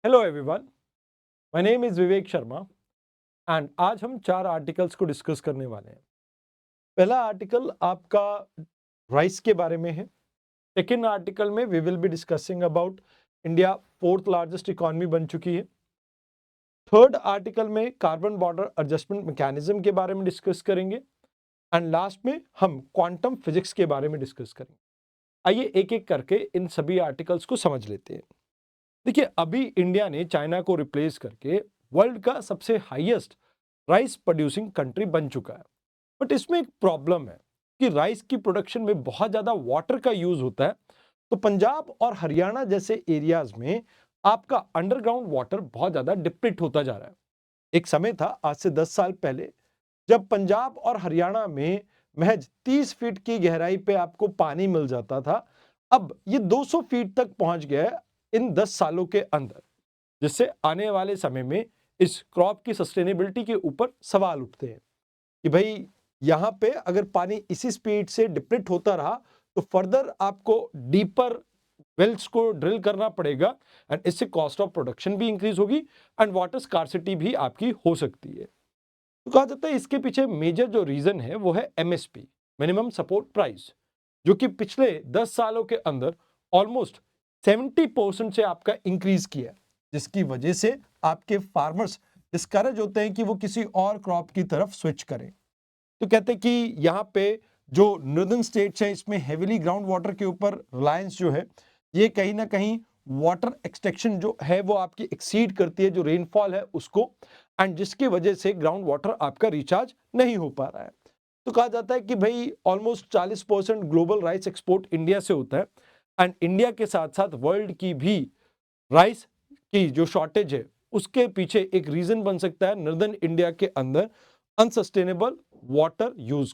Hello everyone, my name is Vivek Sharma and आज हम चार आर्टिकल्स को डिस्कस करने वाले हैं। पहला आर्टिकल आपका राइस के बारे में है। सेकेंड आर्टिकल में we will be discussing about India fourth largest economy बन चुकी है। थर्ड आर्टिकल में कार्बन बॉर्डर एडजस्टमेंट मैकेनिज्म के बारे में डिस्कस करेंगे एंड लास्ट में हम क्वांटम फिजिक्स के बारे में डिस्कस करेंगे। आइए एक एक करके इन सभी आर्टिकल्स को समझ लेते हैं। देखिए, अभी इंडिया ने चाइना को रिप्लेस करके वर्ल्ड का सबसे हाईएस्ट राइस प्रोड्यूसिंग कंट्री बन चुका है। बट इसमें एक प्रॉब्लम है कि राइस की प्रोडक्शन में बहुत ज्यादा वाटर का यूज होता है। तो पंजाब और हरियाणा जैसे एरियाज में आपका अंडरग्राउंड वाटर बहुत ज्यादा डिप्लीट होता जा रहा है। एक समय था आज से 10 साल पहले जब पंजाब और हरियाणा में महज 30 फीट की गहराई पे आपको पानी मिल जाता था। अब ये 200 फीट तक पहुंच गया है इन 10 सालों के अंदर, जिससे आने वाले समय में इस क्रॉप की सस्टेनेबिलिटी के ऊपर सवाल उठते हैं कि भाई यहाँ पे अगर पानी इसी स्पीड से डिप्लीट होता रहा तो फर्दर आपको डीपर वेल्स को ड्रिल करना पड़ेगा एंड इससे कॉस्ट ऑफ प्रोडक्शन भी इंक्रीज होगी एंड वाटर स्कार्सिटी भी आपकी हो सकती है। तो कहा जाता है इसके पीछे मेजर जो रीजन है वो है एमएसपी, मिनिमम सपोर्ट प्राइस, जो कि पिछले 10 सालों के अंदर ऑलमोस्ट 70% से आपका इंक्रीज किया है, जिसकी वजह से आपके फार्मर्स डिस्करेज होते हैं कि वो किसी और क्रॉप की तरफ स्विच करें। तो कहते हैं कि यहाँ पे जो नॉर्दर्न स्टेट्स है इसमें हेविली ग्राउंड वाटर के ऊपर रिलायंस जो है ये कहीं ना कहीं वाटर एक्सट्रैक्शन जो है वो आपकी एक्सीड करती है जो रेनफॉल है उसको, एंड जिसकी वजह से ग्राउंड वाटर आपका रिचार्ज नहीं हो पा रहा है। तो कहा जाता है कि भाई almost 40% global rice export India से होता है एंड इंडिया के साथ साथ वर्ल्ड की भी राइस की जो शॉर्टेज है उसके पीछे एक रीजन बन सकता है नॉर्दर्न इंडिया के अंदर अनसस्टेनेबल वाटर यूज।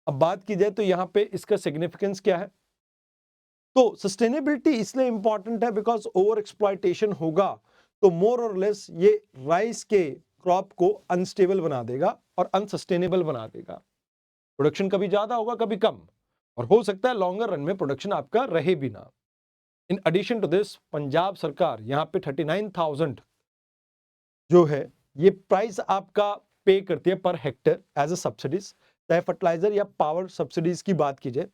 अब बात की जाए तो यहां पे इसका सिग्निफिकेंस क्या है, तो सस्टेनेबिलिटी इसलिए इंपॉर्टेंट है बिकॉज ओवर एक्सप्लॉयटेशन होगा तो मोर और लेस ये राइस के क्रॉप को अनस्टेबल बना देगा और अनसस्टेनेबल बना देगा। प्रोडक्शन कभी ज्यादा होगा कभी कम, और हो सकता है लॉन्गर रन में प्रोडक्शन आपका रहे भी ना। In addition to this Punjab सरकार यहाँ पे 39,000 जो है ये प्राइस आपका पे करती है per hectare as a subsidies, चाहे फर्टिलाइजर या पावर सब्सिडीज की बात की जाए।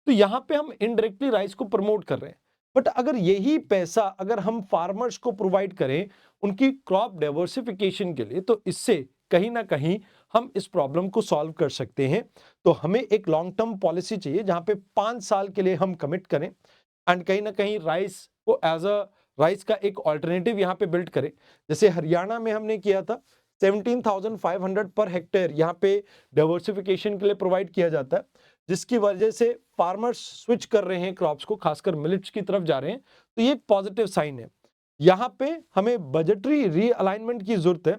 तो यहां पे हम इनडायरेक्टली राइस को प्रमोट कर रहे हैं। बट अगर यही पैसा अगर हम फार्मर्स को प्रोवाइड करें उनकी क्रॉप डाइवर्सिफिकेशन के लिए तो इससे कहीं ना कहीं हम इस प्रॉब्लम को सॉल्व कर सकते हैं। तो हमें एक लॉन्ग टर्म पॉलिसी चाहिए जहां पे 5 साल के लिए हम कमिट करें एंड कहीं ना कहीं राइस को एज अ राइस का एक ऑल्टरनेटिव यहाँ पे बिल्ड करें। जैसे हरियाणा में हमने किया था 17,500 पर हेक्टेयर यहाँ पे डाइवर्सिफिकेशन के लिए प्रोवाइड किया जाता है, जिसकी वजह से फार्मर्स स्विच कर रहे हैं क्रॉप्स को, खासकर मिलेट्स की तरफ जा रहे हैं। तो ये एक पॉजिटिव साइन है। यहाँ पे हमें बजटरी रीअलाइनमेंट की जरूरत है।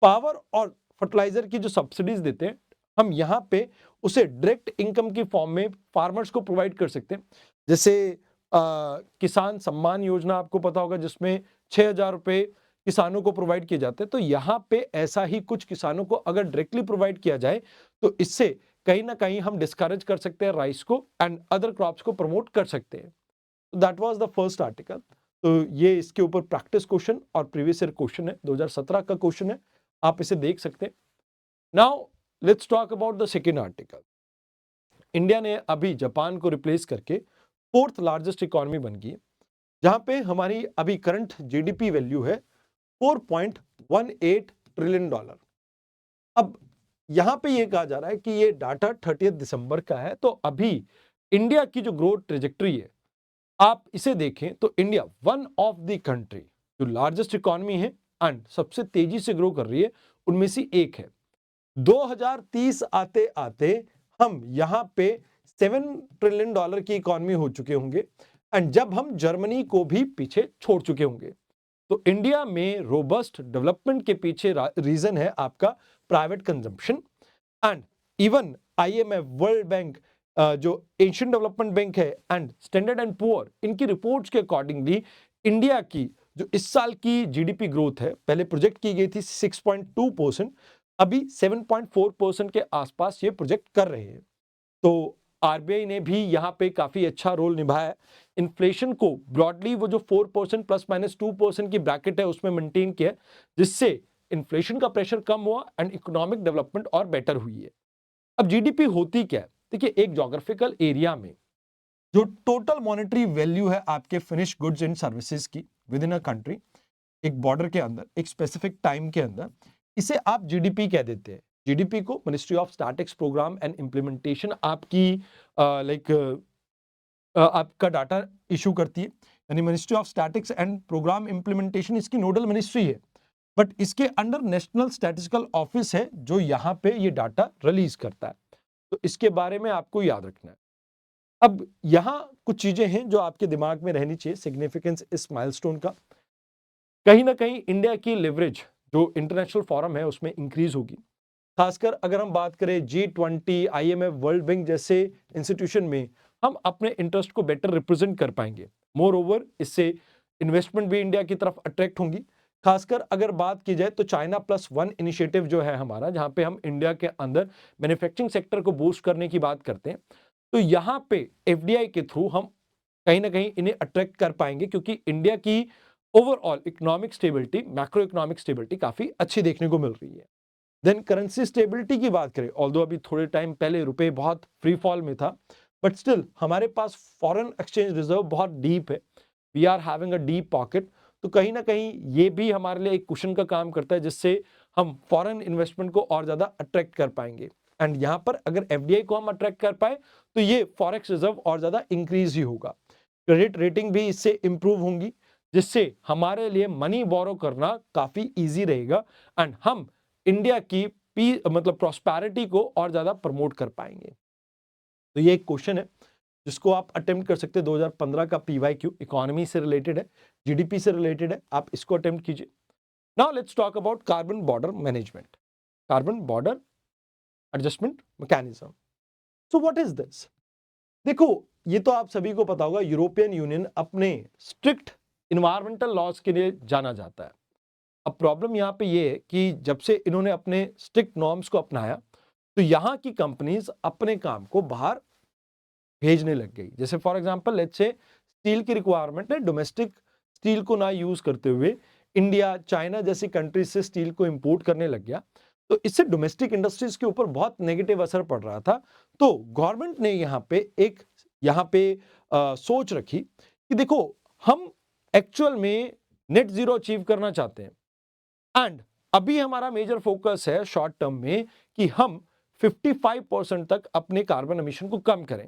पावर और फर्टिलाइजर की जो सब्सिडीज देते हैं हम यहाँ पे उसे डायरेक्ट इनकम की फॉर्म में फार्मर्स को प्रोवाइड कर सकते हैं। जैसे किसान सम्मान योजना आपको पता होगा जिसमें 6,000 रुपए किसानों को प्रोवाइड किए जाते हैं। तो यहाँ पे ऐसा ही कुछ किसानों को अगर डायरेक्टली प्रोवाइड किया जाए तो इससे कहीं ना कहीं हम डिस्करेज कर सकते हैं राइस को एंड अदर क्रॉप्स को प्रमोट कर सकते हैं। That was the first article. तो ये इसके ऊपर प्रैक्टिस क्वेश्चन और प्रीवियस ईयर क्वेश्चन है, 2017 का क्वेश्चन है, आप इसे देख सकते हैं। Now let's talk about the second article. India ने अभी जापान को रिप्लेस करके फोर्थ लार्जेस्ट इकोनॉमी बन गई, जहां पे हमारी अभी करंट जीडीपी वैल्यू है 4.18 ट्रिलियन डॉलर। अब यहां पे ये कहा जा रहा है कि ये डाटा 30 दिसंबर का है। तो अभी इंडिया की जो ग्रोथ ट्रेजेक्टरी है आप इसे देखें तो India one of the country जो लार्जेस्ट इकोनॉमी है एंड सबसे तेजी से ग्रो कर रही है उनमें से एक है। 2030 आते आते हम यहां पे 7 ट्रिलियन डॉलर की इकोनॉमी हो चुके होंगे एंड जब हम जर्मनी को भी पीछे छोड़ चुके होंगे। तो इंडिया में रोबस्ट डेवलपमेंट के पीछे रीजन है आपका private consumption and even IMF, world bank, जो एशियन डेवलपमेंट बैंक है एंड स्टैंडर्ड एंड पुअर, इनकी रिपोर्ट्स के अकॉर्डिंगली इंडिया की जो इस साल की जीडीपी ग्रोथ है पहले प्रोजेक्ट की गई थी 6.2%, अभी 7.4% के आसपास ये प्रोजेक्ट कर रहे हैं। तो आरबीआई ने भी यहाँ पे काफी अच्छा रोल निभाया है। इन्फ्लेशन को ब्रॉडली वो जो 4% ±2% की ब्रैकेट है उसमें मेंटेन किया है, जिससे इन्फ्लेशन का प्रेशर कम हुआ एंड इकोनॉमिक डेवलपमेंट और बेटर हुई है। अब जीडीपी होती क्या है? देखिए, एक जोग्राफिकल एरिया में जो टोटल मॉनेटरी वैल्यू है आपके फिनिश गुड्स एंड सर्विसेज की विद इन अ कंट्री, एक बॉर्डर के अंदर, एक स्पेसिफिक टाइम के अंदर, इसे आप जीडीपी कह देते हैं। जीडीपी को ministry of statistics program and implementation आपकी आपका डाटा इशू करती है, यानी ministry of statistics and program implementation इसकी नोडल मिनिस्ट्री है, बट इसके अंडर नेशनल स्टैटिस्टिकल ऑफिस है जो यहाँ पे ये डाटा रिलीज करता है। तो इसके बारे में आपको याद रखना है। अब यहाँ कुछ चीजें हैं जो आपके दिमाग में रहनी चाहिए, सिग्निफिकेंस इस माइलस्टोन का। कहीं ना कहीं इंडिया की लिवरेज जो इंटरनेशनल फोरम है उसमें इंक्रीज होगी, खासकर अगर हम बात करें G20, IMF, वर्ल्ड बैंक जैसे इंस्टीट्यूशन में हम अपने इंटरेस्ट को बेटर रिप्रेजेंट कर पाएंगे। मोर ओवर इससे इन्वेस्टमेंट भी इंडिया की तरफ अट्रैक्ट होंगी। खासकर अगर बात की जाए तो China+1 इनिशिएटिव जो है हमारा, जहां पे हम इंडिया के अंदर मैन्युफैक्चरिंग सेक्टर को बूस्ट करने की बात करते हैं, तो यहाँ पे एफडीआई के थ्रू हम कहीं ना कहीं इन्हें अट्रैक्ट कर पाएंगे, क्योंकि इंडिया की overall economic stability, macro economic stability काफी अच्छी देखने को मिल रही है। देन करेंसी स्टेबिलिटी की बात करें, ऑल्दो अभी थोड़े टाइम पहले रुपए बहुत फ्री फॉल में था, बट स्टिल हमारे पास फॉरेन एक्सचेंज रिजर्व बहुत डीप है, we are having a deep pocket. तो कहीं ना कहीं ये भी हमारे लिए एक कुशन का काम करता है, जिससे हम फॉरेन इन्वेस्टमेंट को और ज्यादा अट्रैक्ट कर पाएंगे। एंड यहाँ पर अगर एफडीआई को हम अट्रैक्ट कर पाए तो ये फॉरेक्स रिजर्व और ज्यादा इंक्रीज ही होगा। क्रेडिट रेटिंग भी इससे इंप्रूव होंगी, जिससे हमारे लिए मनी बोरो करना काफी इजी रहेगा एंड हम इंडिया की मतलब प्रॉस्पेरिटी को और ज्यादा प्रमोट कर पाएंगे। तो ये एक क्वेश्चन है जिसको आप अटेम्प्ट कर सकते हैं। 2015 का PYQ इकोनॉमी से रिलेटेड है, जीडीपी से रिलेटेड है, आप इसको अटेम्प्ट कीजिए। Now let's talk about carbon border management, carbon border adjustment mechanism. So what is this? देखो, ये तो आप सभी को पता होगा, यूरोपियन यूनियन अपने स्ट्रिक्ट इन्वायरमेंटल लॉज के लिए जाना जाता है। अब प्रॉब्लम यहाँ पे ये है कि जब से इन्होंने अपने स्ट्रिक्ट नॉर्म्स को अपनाया, तो यहाँ की कंपनीज अपने काम को बाहर भेजने लग गई। जैसे for example let's say steel की रिक्वायरमेंट है, डोमेस्टिक स्टील को ना यूज करते हुए इंडिया, चाइना जैसी कंट्रीज से स्टील को इंपोर्ट करने लग गया, तो इससे डोमेस्टिक इंडस्ट्रीज के ऊपर बहुत नेगेटिव असर पड़ रहा था। तो गवर्नमेंट ने यहाँ पे सोच रखी कि देखो, हम एक्चुअल में नेट जीरो अचीव करना चाहते हैं, एंड अभी हमारा मेजर फोकस है शॉर्ट टर्म में कि हम 55% तक अपने कार्बन एमिशन को कम करें।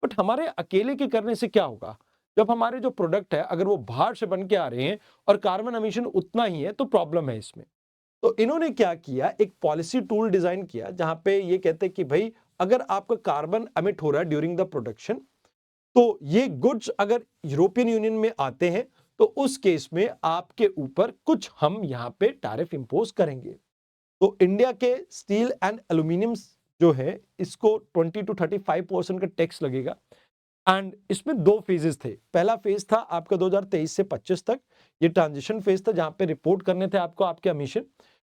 बट हमारे अकेले के करने से क्या होगा? जब हमारे जो प्रोडक्ट है अगर वो बाहर से बन के आ रहे हैं और कार्बन एमिशन उतना ही है, तो प्रॉब्लम है इसमें। तो इन्होंने क्या किया, एक पॉलिसी टूल डिजाइन किया जहां पे ये कहते हैं कि भाई, अगर आपका कार्बन एमिट हो रहा है ड्यूरिंग द प्रोडक्शन, तो ये गुड्स अगर यूरोपियन यूनियन में आते हैं तो उस केस में आपके ऊपर कुछ हम यहाँ पे टैरिफ इंपोज करेंगे। तो इंडिया के स्टील एंड एल्यूमिनियम जो है, इसको 20 to 35% का टैक्स लगेगा। एंड इसमें दो फेजेस थे। पहला फेज था आपका 2023 से 25 तक, ये ट्रांजिशन फेज था जहां पे रिपोर्ट करने थे आपको आपके एमिशन।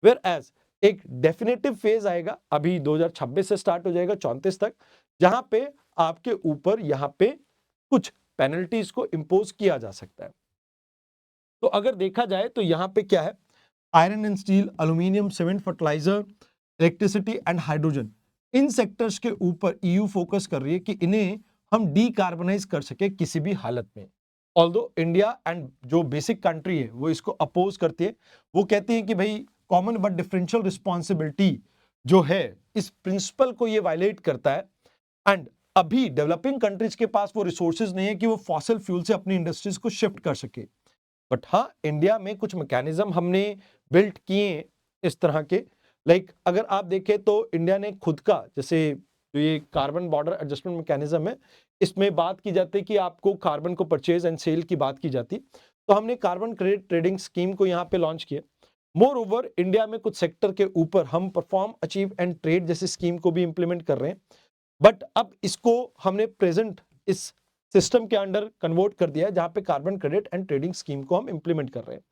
वेयर एज एक डेफिनेटिव फेज आएगा अभी 2026 से स्टार्ट हो जाएगा 34 तक, जहां पे आपके ऊपर यहाँ पे कुछ पेनल्टीज को इंपोज किया जा सकता है। तो अगर देखा जाए तो यहाँ पे क्या है, iron and steel, aluminium, cement, fertilizer, electricity and hydrogen, इन सेक्टर्स के ऊपर ईयू फोकस कर रही है कि इन्हें हम डीकार्बनाइज कर सके किसी भी हालत में। ऑल्दो इंडिया एंड जो बेसिक कंट्री है वो इसको अपोज करती है। वो कहती है कि भाई, कॉमन बट डिफरेंशियल रिस्पॉन्सिबिलिटी जो है, इस प्रिंसिपल को ये वायलेट करता है। एंड अभी डेवलपिंग कंट्रीज के पास वो रिसोर्सेज नहीं है कि वो फॉसिल फ्यूल से अपनी इंडस्ट्रीज को शिफ्ट कर सके। बट हाँ, इंडिया में कुछ मैकेनिज्म हमने बिल्ट किए इस तरह के। लाइक अगर आप देखें तो इंडिया ने खुद का, जैसे जो ये कार्बन बॉर्डर एडजस्टमेंट मैकेनिज्म है, इसमें बात की जाती है कि आपको कार्बन को परचेज एंड सेल की बात की जाती, तो हमने कार्बन क्रेडिट ट्रेडिंग स्कीम को यहाँ पे लॉन्च किया। मोर ओवर इंडिया में कुछ सेक्टर के ऊपर हम परफॉर्म, अचीव एंड ट्रेड जैसी स्कीम को भी इंप्लीमेंट कर रहे हैं। बट अब इसको हमने प्रेजेंट इस सिस्टम के अंडर कन्वर्ट कर दिया है जहां पे carbon credit and trading scheme को हम इंप्लीमेंट कर रहे हैं।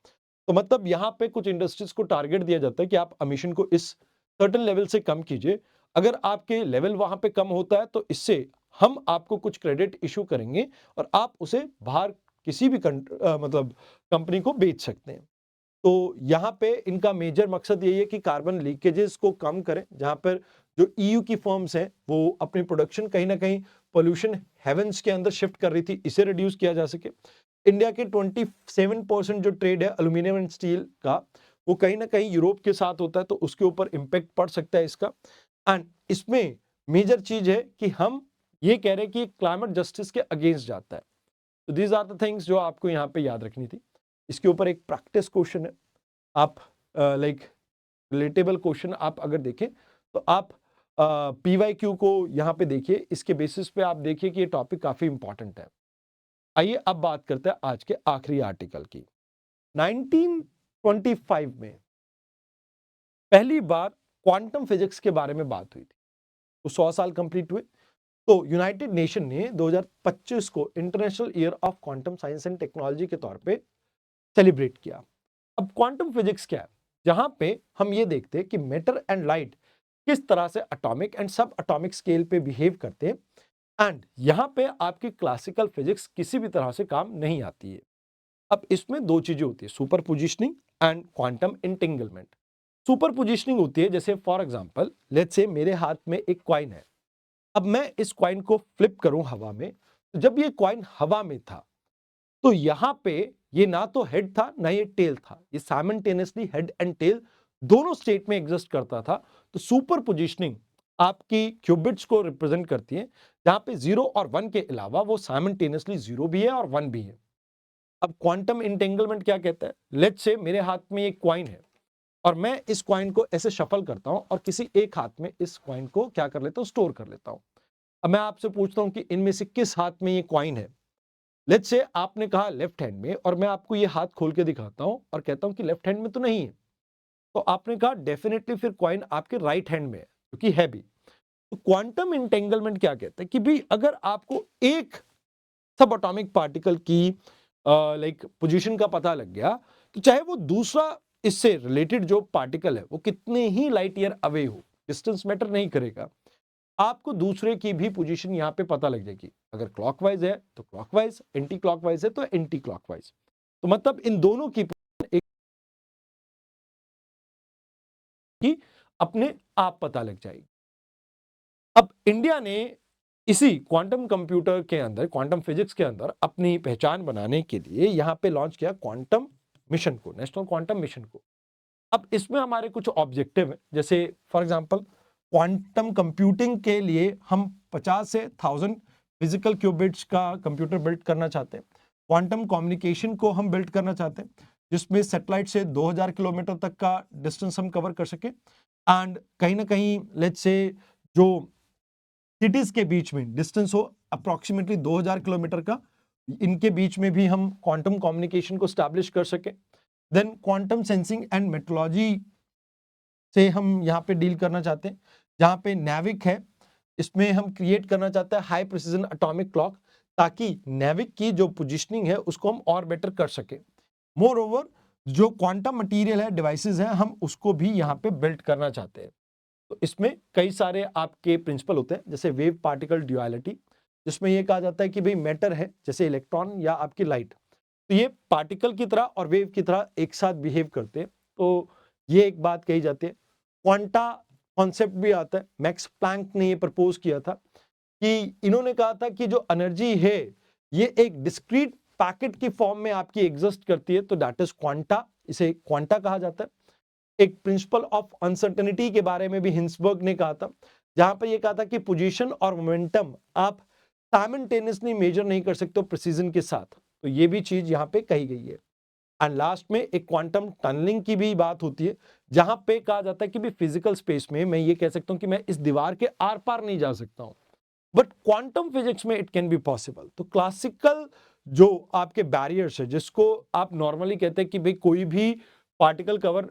तो मतलब यहाँ पे कुछ इंडस्ट्रीज को टारगेट दिया जाता है कि आप एमिशन को इस सर्टेन लेवल से कम कीजिए। अगर आपके लेवल वहां पे कम होता है तो इससे हम आपको कुछ क्रेडिट इशू करेंगे और आप उसे बाहर किसी भी मतलब कंपनी को बेच सकते हैं। तो यहाँ पे इनका मेजर मकसद यही है कि कार्बन लीकेजेस को कम करें, जहाँ पर जो ईयू की फर्म्स हैं वो अपनी प्रोडक्शन कहीं ना कहीं पोल्यूशन हेवंस के अंदर शिफ्ट कर रही थी, इसे रिड्यूस किया जा सके। इंडिया के 27% जो ट्रेड है एल्यूमिनियम एंड स्टील का, वो कहीं ना कहीं यूरोप के साथ होता है, तो उसके ऊपर इम्पैक्ट पड़ सकता है इसका। एंड इसमें मेजर चीज है कि हम ये कह रहे हैं कि क्लाइमेट जस्टिस के अगेंस्ट जाता है। तो दीज आर द थिंग्स जो आपको यहाँ पे याद रखनी थी। इसके ऊपर एक प्रैक्टिस क्वेश्चन है, आप लाइक रिलेटेबल क्वेश्चन आप अगर देखें तो आप पीवाईक्यू को यहाँ पे देखिए, इसके बेसिस पे आप देखिए कि ये टॉपिक काफी इंपॉर्टेंट है। आइए अब बात करते हैं आज के आखिरी आर्टिकल की। 1925 में पहली बार क्वांटम फिजिक्स के बारे में बात हुई थी, तो 100 साल कंप्लीट हुए, तो यूनाइटेड नेशन ने 2025 को international year of quantum science and technology के तौर पे सेलिब्रेट किया। अब क्वांटम फिजिक्स क्या है, जहां पे हम ये देखते हैं कि मैटर एंड लाइट किस तरह से एटॉमिक एंड सब एटॉमिक स्केल पे बिहेव करते हैं, एंड यहां पे आपकी क्लासिकल फिजिक्स किसी भी तरह से काम नहीं आती है। अब इसमें दो चीजें होती है, super positioning and quantum entanglement. Super positioning होती है जैसे फॉर एग्जांपल लेट्स से मेरे हाथ में एक कॉइन है, अब मैं इस कॉइन को फ्लिप करूं हवा में, तो जब ये कॉइन हवा में था तो यहां पे ये ना तो हेड था ना ये टेल था, ये साइमल्टेनियसली हेड एंड टेल दोनों स्टेट में एग्जिस्ट करता था। तो सुपर पोजिशनिंग आपकी क्यूबिट्स को रिप्रेजेंट करती है, जहां पे 0 और 1 के अलावा वो साइमल्टेनियसली 0 भी है और 1 भी है। अब क्वांटम इंटेंगलमेंट क्या कहता है, लेट्स से मेरे हाथ में एक क्वाइन है और मैं इस क्वाइन को ऐसे शफल करता हूं और किसी एक हाथ में इस क्वाइन को क्या कर लेता हूं, स्टोर कर लेता हूं। अब मैं आपसे पूछता हूं कि इनमें से किस हाथ में ये क्वाइन है। लेट्स से आपने कहा लेफ्ट हैंड में, और मैं आपको ये हाथ खोल के दिखाता हूं और कहता हूं कि लेफ्ट हैंड में तो नहीं है, तो आपने कहा डेफिनेटली फिर कॉइन आपके राइट हैंड में है, क्योंकि है भी। तो क्वांटम इंटेंगलमेंट क्या कहता है कि भाई अगर आपको एक सब एटॉमिक पार्टिकल की लाइक पोजीशन का पता लग गया, तो चाहे वो दूसरा इससे रिलेटेड जो पार्टिकल है वो कितने ही लाइट ईयर अवे हो, डिस्टेंस मैटर नहीं करेगा, आपको दूसरे की भी पोजीशन यहां पे पता लग जाएगी। अगर क्लॉकवाइज है तो क्लॉकवाइज, एंटी क्लॉकवाइज है तो एंटी क्लॉकवाइज। तो मतलब इन दोनों की एक की अपने आप पता लग जाएगी। अब इंडिया ने इसी क्वांटम कंप्यूटर के अंदर, क्वांटम फिजिक्स के अंदर अपनी पहचान बनाने के लिए यहां पे लॉन्च किया क्वांटम मिशन को, नेशनल क्वांटम मिशन को। अब इसमें हमारे कुछ ऑब्जेक्टिव है, जैसे फॉर एग्जांपल क्वांटम कंप्यूटिंग के लिए हम 50 से 1000 फिजिकल क्यूबिट्स का कंप्यूटर बिल्ड करना चाहते हैं। क्वांटम कम्युनिकेशन को हम बिल्ड करना चाहते हैं, जिसमें सैटेलाइट से 2000 किलोमीटर तक का डिस्टेंस हम कवर कर सके, एंड कहीं ना कहीं लेट्स से जो सिटीज के बीच में डिस्टेंस हो अप्रोक्सीमेटली 2000 किलोमीटर का, इनके बीच में भी हम क्वांटम कम्युनिकेशन को स्टैब्लिश कर सके। Then quantum sensing and metrology से हम यहाँ पे डील करना चाहते हैं, जहाँ पे नेविक है, इसमें हम क्रिएट करना चाहते हैं हाई प्रिसीजन एटॉमिक क्लॉक, ताकि नेविक की जो पोजिशनिंग है उसको हम और बेटर कर सके। मोर ओवर जो क्वांटम मटेरियल है, डिवाइसेस हैं, हम उसको भी यहाँ पे बिल्ड करना चाहते हैं। तो इसमें कई सारे आपके प्रिंसिपल होते हैं, जैसे वेव पार्टिकल ड्यूअलिटी, जिसमें ये कहा जाता है कि भाई मैटर है जैसे इलेक्ट्रॉन या आपकी लाइट, तो ये पार्टिकल की तरह और वेव की तरह एक साथ बिहेव करते हैं। तो ये एक बात कही जाती है। क्वांटा कॉन्सेप्ट भी आता है, मैक्स प्लैंक ने ये प्रपोज किया था कि इन्होंने कहा था कि जो एनर्जी है ये एक डिस्क्रीट पैकेट की फॉर्म में आपकी एग्जिस्ट करती है, तो दैट इज क्वांटा, इसे क्वांटा कहा जाता है। एक प्रिंसिपल ऑफ अनसर्टेनिटी के बारे में भी हिंसबर्ग ने कहा था, जहां पर यह कहा था कि पोजीशन और मोमेंटम आप साइमल्टेनियसली मेजर नहीं कर सकते प्रिसीजन के साथ, तो ये भी चीज यहां पे कही गई है। एंड लास्ट में एक क्वांटम टनलिंग की भी बात होती है, जहां पे कहा जाता है कि भी फिजिकल स्पेस में मैं ये कह सकता हूं कि मैं इस दीवार के आर पार नहीं जा सकता हूं, बट क्वांटम फिजिक्स में इट कैन बी पॉसिबल। तो क्लासिकल जो आपके बैरियर्स है, जिसको आप नॉर्मली कहते हैं कि भाई कोई भी पार्टिकल कवर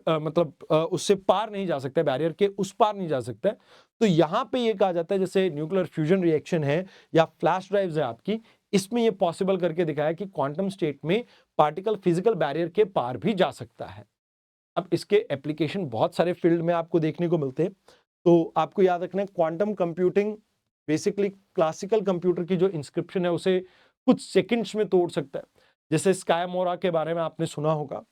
उससे पार नहीं जा सकता, बैरियर के उस पार नहीं जा सकता है, तो यहां पे ये कहा जाता है जैसे न्यूक्लियर फ्यूजन रिएक्शन है या फ्लैश ड्राइव्स है आपकी, इसमें ये पॉसिबल करके दिखाया कि क्वांटम स्टेट में पार्टिकल फिजिकल बैरियर के पार भी जा सकता है। अब इसके एप्लीकेशन बहुत सारे फील्ड में आपको देखने को मिलते हैं, तो आपको याद रखना है quantum computing basically classical computer की जो इंस्क्रिप्शन है उसे कुछ सेकंड्स में तोड़ सकता है। जैसे स्काईमोरा के बारे में आपने सुना होगा,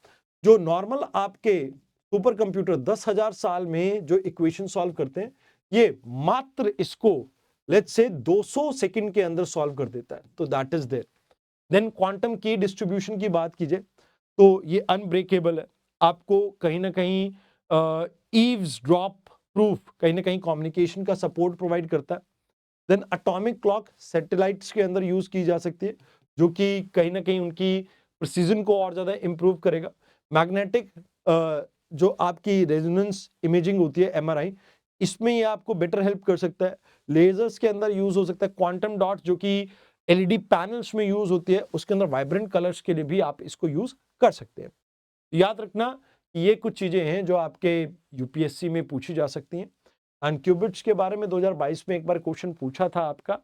जो नॉर्मल आपके सुपर कंप्यूटर 10,000 साल में जो इक्वेशन सॉल्व करते हैं, ये मात्र इसको लेट्स से 200 सेकंड के अंदर सॉल्व कर देता है। तो that is there. Then quantum key distribution की बात कीजिए तो ये अनब्रेकेबल है। आपको कहीं ना कहीं ईव्स ड्रॉप प्रूफ कहीं ना कहीं कम्युनिकेशन का सपोर्ट प्रोवाइड करता है। देन एटॉमिक क्लॉक सैटेलाइट्स के अंदर यूज की जा सकती है, जो कि कहीं ना कहीं उनकी प्रिसीजन को और ज्यादा इंप्रूव करेगा। मैग्नेटिक जो आपकी रेजोनेंस इमेजिंग होती है एमआरआई, इसमें ये आपको बेटर हेल्प कर सकता है। लेजर्स के अंदर यूज हो सकता है। क्वांटम डॉट जो कि एलईडी पैनल्स में यूज होती है, उसके अंदर वाइब्रेंट कलर्स के लिए भी आप इसको यूज कर सकते हैं। याद रखना ये कुछ चीजें हैं जो आपके यूपीएससी में पूछी जा सकती हैं। एंड क्यूबिट्स के बारे में 2022 में एक बार क्वेश्चन पूछा था आपका,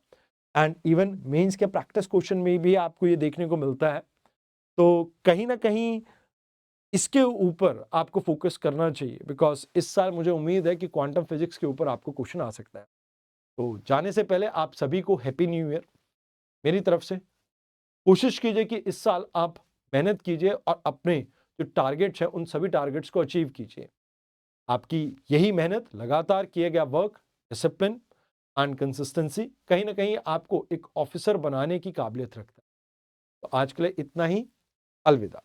एंड इवन मेंस के प्रैक्टिस क्वेश्चन में भी आपको ये देखने को मिलता है। तो कहीं ना कहीं इसके ऊपर आपको फोकस करना चाहिए, बिकॉज इस साल मुझे उम्मीद है कि क्वांटम फिजिक्स के ऊपर आपको क्वेश्चन आ सकता है। तो जाने से पहले आप सभी को हैप्पी न्यू ईयर मेरी तरफ से। कोशिश कीजिए कि इस साल आप मेहनत कीजिए और अपने जो टारगेट्स हैं उन सभी टारगेट्स को अचीव कीजिए। आपकी यही मेहनत, लगातार किया गया वर्क, डिसिप्लिन एंड कंसिस्टेंसी कहीं ना कहीं आपको एक ऑफिसर बनाने की काबिलियत रखता है। तो आज के लिए इतना ही। अलविदा।